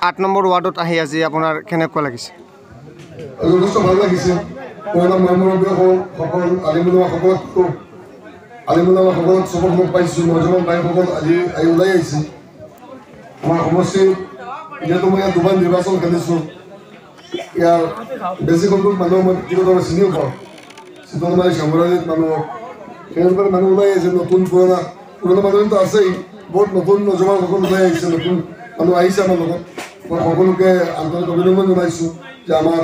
8 number ৱাৰ্ডত আহি আজি আপোনাৰ কেনেকুৱা লাগিছে? যথেষ্ট ভাল লাগিছে। সকল আলিমুলামাসকলক চবক লগ পাইছোঁ। নজমান ভাইসকল আজি ওলাই আহিছে আমাৰ সমষ্টিত। যিহেতু মই ইয়াত দুবাৰ নিৰ্বাচন খেলিছোঁ, ইয়াৰ বেছি সংখ্যক মানুহ মই ব্যক্তিগতভাৱে চিনিও পাওঁ। শীতলমাৰী চামৰালীত মানুহক সেইসকল মানুহ ওলাই আহিছে। নতুন পুৰণা মানুহতো আছেই, বহুত নতুন নজমানসকল ওলাই আহিছে। নতুন মানুহ আহিছে আমাৰ লগত। মই সকলোকে আন্তৰিক অভিনন্দন জনাইছোঁ যে আমাৰ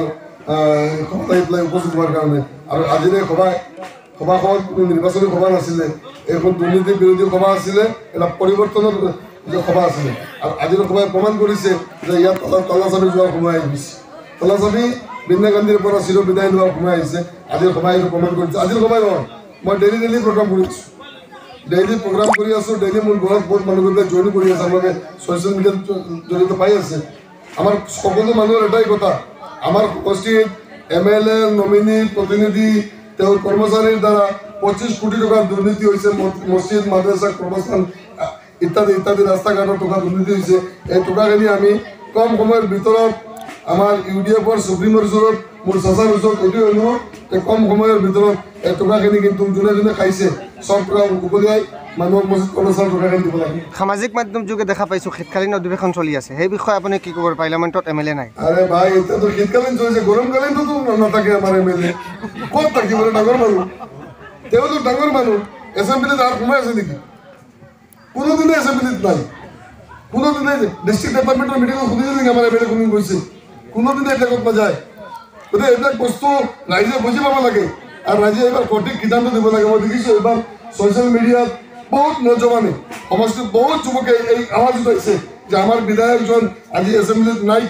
সভাত আহি পেলাই উপস্থিত হোৱাৰ কাৰণে। আৰু আজিৰ এই সভাখন নিৰ্বাচনী সভা নাছিলে, এইখন দুৰ্নীতি বিৰোধী সভা আছিলে, এটা পৰিৱৰ্তনৰ সভা আছিলে। আৰু আজিৰ সভাই প্ৰমাণ কৰিছে যে ইয়াত তলাচাবি যোৱাৰ সময় আহি গৈছে। তলাচাবি বিন্যা গান্ধীৰ পৰা চিৰ বিদায় লোৱাৰ সময় আহিছে। আজিৰ সভাই এইটো প্ৰমাণ কৰিছে। আজিৰ সভাই নহয়, মই ডেইলি প্ৰগ্ৰাম কৰি আছোঁ, ডেইলি প্ৰগ্ৰাম কৰি আছোঁ। ডেইলি মোৰ ঘৰত বহুত মানুহবিলাক জইন কৰি আছে, আপোনালোকে ছ'চিয়েল মিডিয়াত জড়িত পাই আছে। আমাৰ সকলো মানুহৰ এটাই কথা, আমাৰ সমষ্টিত MLA নমিনী প্ৰতিনিধি তেওঁৰ কৰ্মচাৰীৰ দ্বাৰা 25 কোটি টকাৰ দুৰ্নীতি হৈছে। মছজিদ মাদ্ৰাছা কৰ্মস্থান ইত্যাদি ইত্যাদি ৰাস্তা ঘাটৰ টকা দুৰ্নীতি হৈছে। এই টকাখিনি আমি কম সময়ৰ ভিতৰত আমাৰ UDF-ৰ সুপ্ৰিমৰ ওচৰত মোৰ চাচাৰ ওচৰত এইটোৱে অনুৰোধ যে কম সময়ৰ ভিতৰত এই টকাখিনি কিন্তু যোনে যোনে খাইছে চব টকা উকলিয়াই মানুহক মছজিদ কৰ্মস্থান টকাখিনি দিব লাগে। সামাজিক মাধ্যম যোগে দেখা পাইছোঁ শীতকালীন অধিৱেশন চলি আছে, সেই বিষয়ে আপুনি কি ক'ব? পাৰ্লিয়ামেণ্টত MLA নাই। আৰে ভাই, এতিয়াতো শীতকালীন চলিছে, গৰমকালীনতো নাথাকে আমাৰ MLA। ক'ত থাকিব? ডাঙৰ মানুহ, তেওঁলোক ডাঙৰ মানুহ। এছেম্বলিত আৰু সোমাই আছে নেকি? কোনোদিনে এছেম্বলিত নাই, কোনোদিনে ডিষ্ট্ৰিক্ট ডিপাৰ্টমেণ্টৰ মিটিঙত শুনিছিল নেকি আমাৰ MLA কোনো গৈছে? কোনোদিনে এইবিলাকত নাযায়। গতিকে এইবিলাক বস্তু ৰাইজে বুজি পাব লাগে আৰু ৰাইজে এইবাৰ সঠিক সিদ্ধান্ত দিব লাগে। মই দেখিছোঁ এইবাৰ ছ'চিয়েল মিডিয়াত বহুত নজমানে সমষ্টিত বহুত যুৱকে এই আৱাজ উঠাইছে যে আমাৰ বিধায়কজন আজি এছেম্বলিত নাই।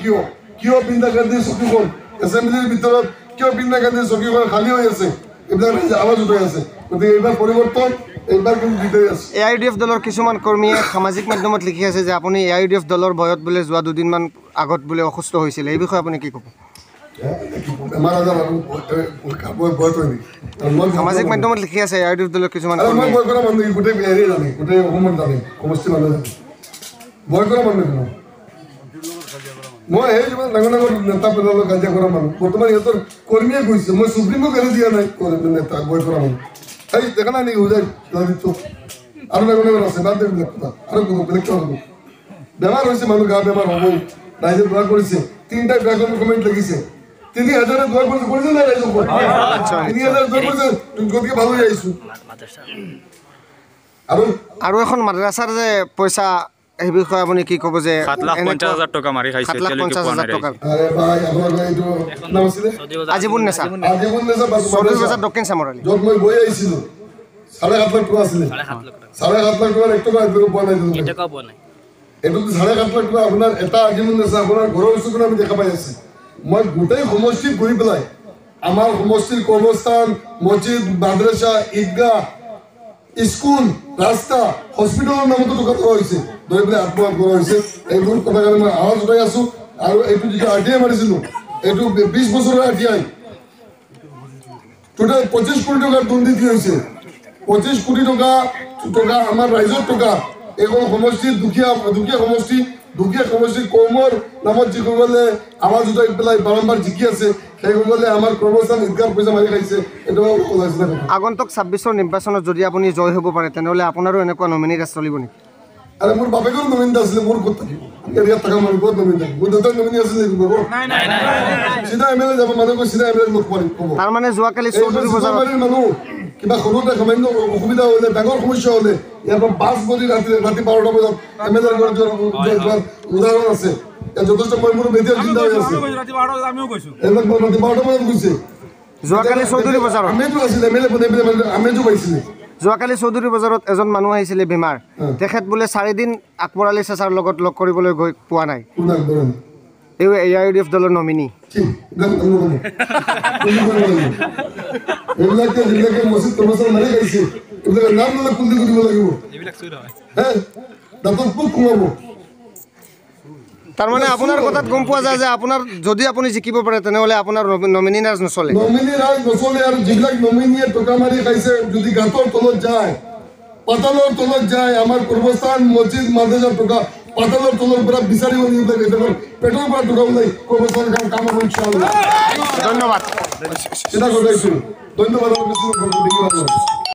কিয় বৃন্দা গান্ধীৰ চকীখন এছেম্বলিৰ ভিতৰত, কিয় বৃন্দা গান্ধীৰ চকীখন খালী হৈ আছে? এইবিলাক ৰাইজে আৱাজ উঠাই আছে। গতিকে এইবাৰ পৰিৱৰ্তন এইবাৰ কিন্তু দিতে আছে। AIUDF দলৰ কিছুমান কৰ্মীয়ে সামাজিক মাধ্যমত লিখি আছে যে আপুনি AIUDF দলৰ ভয়ত বোলে যোৱা 2 দিনমান আগত বোলে অসুস্থ হৈছিল, এই বিষয়ে আপুনি কি ক'ব? সামাজিক মাধ্যমত লিখি আছে AIUDF দলৰ কিছুমান মই ভয় কৰা মানুহ গোটেই হেৰি জানে, গোটেই অসমত জানে, সমষ্টি মানুহ জানে। ভয় কৰা মানুহ জানো মই সেই যিমান ডাঙৰ ডাঙৰ নেতা পেলালো কাজিয়া কৰা মানুহ বৰ্তমান সিহঁতৰ কৰ্মীয়ে কৈছে। মই সুপ্ৰিমক এৰি দিয়া নাই নেতা ভয় কৰা মানুহ। সেই দেখা নাই নেকি উজাই আৰু ডাঙৰ ডাঙৰ আছে বাদ দেবিলাক কথা আৰু বেলেগ কথা হ'ব। বেমাৰ হৈছে মানুহ, গা বেমাৰ হ'বই। ৰাইজে দোৱা কৰিছে, 3টা ব্যাকৰণ কমেণ্ট লাগিছে। 3000 দোৱা কৰিছে নাই ৰাইজক? 3000 দোৱা কৰিছে, গতিকে ভাল হৈ আহিছোঁ। আৰু এখন মাদ্ৰাছাৰ যে পইচা, এই বিষয়ে আপুনি কি ক'ব? যে 7,50,000 টকা মাৰি খাইছে, 7,50,000 টকা। আৰে ভাই, আপোনালোকৰ এইটো নাম আছিলে আজিবুল নেছা, চৌধুৰী বজাৰ দক্ষিণ চামৰালী, য'ত মই গৈ আহিছিলোঁ। 7.5 লাখ টকা আছিলে। 7.5 লাখ টকাৰ 1 টকা পোৱা নাই। এইটোতো 7.5 লাখ টকা আপোনাৰ এটা আজিবুল নেছা আপোনাৰ ঘৰৰ ওচৰত আমি দেখা পাই আছে। মই গোটেই সমষ্টিত ঘূৰি পেলাই আমাৰ সমষ্টিৰ কৰ্মস্থান, মছজিদ, মাদ্ৰাছা, ঈদগাহ, স্কুল, ৰাস্তা, হস্পিটেলৰ নামতো টকা থোৱা হৈছে, ধৰি পেলাই আত্মসাত কৰা হৈছে। এইবোৰ কথা কাৰণে মই আৱাজ উঠাই আছোঁ। আৰু এইটো যিটো RTI মাৰিছিলোঁ, এইটো 20 বছৰৰ RTI। টোটেল 25 কোটি টকাৰ দুৰ্নীতি হৈছে। 25 কোটি টকা আমাৰ ৰাইজৰ টকা। এইখন সমষ্টিত দুখীয়া সমষ্টি কৰ্মৰ নামত যিসকলে আৱাজ উঠাই পেলাই বাৰম্বাৰ জিকি আছে, সেইসকলে আমাৰ কৰ্মস্থান ঈদগাহৰ পইচা মাৰি খাইছে। এইটো আগন্তুক 26ৰ নিৰ্বাচনত যদি আপুনি জয় হ'ব পাৰে, তেনেহ'লে আপোনাৰো এনেকুৱা নমিনী ৰাজ চলিব নেকি? আৰে মোৰ বাপেকৰ নমিনী আছিলে, মোৰ ক'ত থাকিব? ইয়াত থকা মানুহ ক'ত নমিনী থাকিব? মোৰ দেউতাৰ নমিনী আছিলে নেকি? চিধা MLA যাব, মানুহ চিধা MLA লগ পাৰি ক'ব। তাৰমানে যোৱাকালি চৌধুৰী বজাৰৰ মানুহ কিবা সৰুতে সামান্য অসুবিধা হ'লে, ডাঙৰ সমস্যা হ'লে ইয়াৰ পৰা 5 বজি ৰাতি 12টা বজাত MLA ঘৰত যোৱাৰ উদাহৰণ আছে। যথেষ্ট মই মোৰ বেটিৰ চিন্তা হৈ আছে। এইবিলাক মই ৰাতি 12টা বজাত গৈছে। যোৱাকালি চৌধুৰী বজাৰত আমেজো আছিলে, আমেজো পাইছিলে। যোৱাকালি চৌধুৰী বজাৰত এজন মানুহ আহিছিলে বেমাৰ, তেখেত বোলে 4 দিন আকবৰ আলী চাচাৰ লগত লগ কৰিবলৈ গৈ পোৱা নাই। এই AIUDF দলৰ নমিনী। এইবিলাকে যিবিলাকে মছজিদ কৰ্মচাৰী মাৰি খাইছে, এইবিলাকৰ নাম ল'লে কুন্দি কৰিব লাগিব। দাঁতত পোক সোমাব। তাৰমানে আপোনাৰ কথাত গম পোৱা যায় যে আপোনাৰ যদি আপুনি জিকিব পাৰে, তেনেহ'লে আপোনাৰ নমিনী ৰাজ নচলে। নমিনী ৰাজ নচলে। আৰু যিবিলাক নমিনীয়ে টকা মাৰি খাইছে, যদি গাঁতৰ তলত যায়, পাতালৰ তলত যায়, আমাৰ কৰ্মস্থান, মছজিদ, মাদ্ৰাছাৰ টকা পাতালৰ তলৰ পৰা বিচাৰিব নিব লাগে পেটৰ পৰা টকা ওলাই কৰ্মচাৰ কাম হ'ব ইনশাআল্লাহ ধন্যবাদ চিন্তা কৰিছোঁ ধন্যবাদ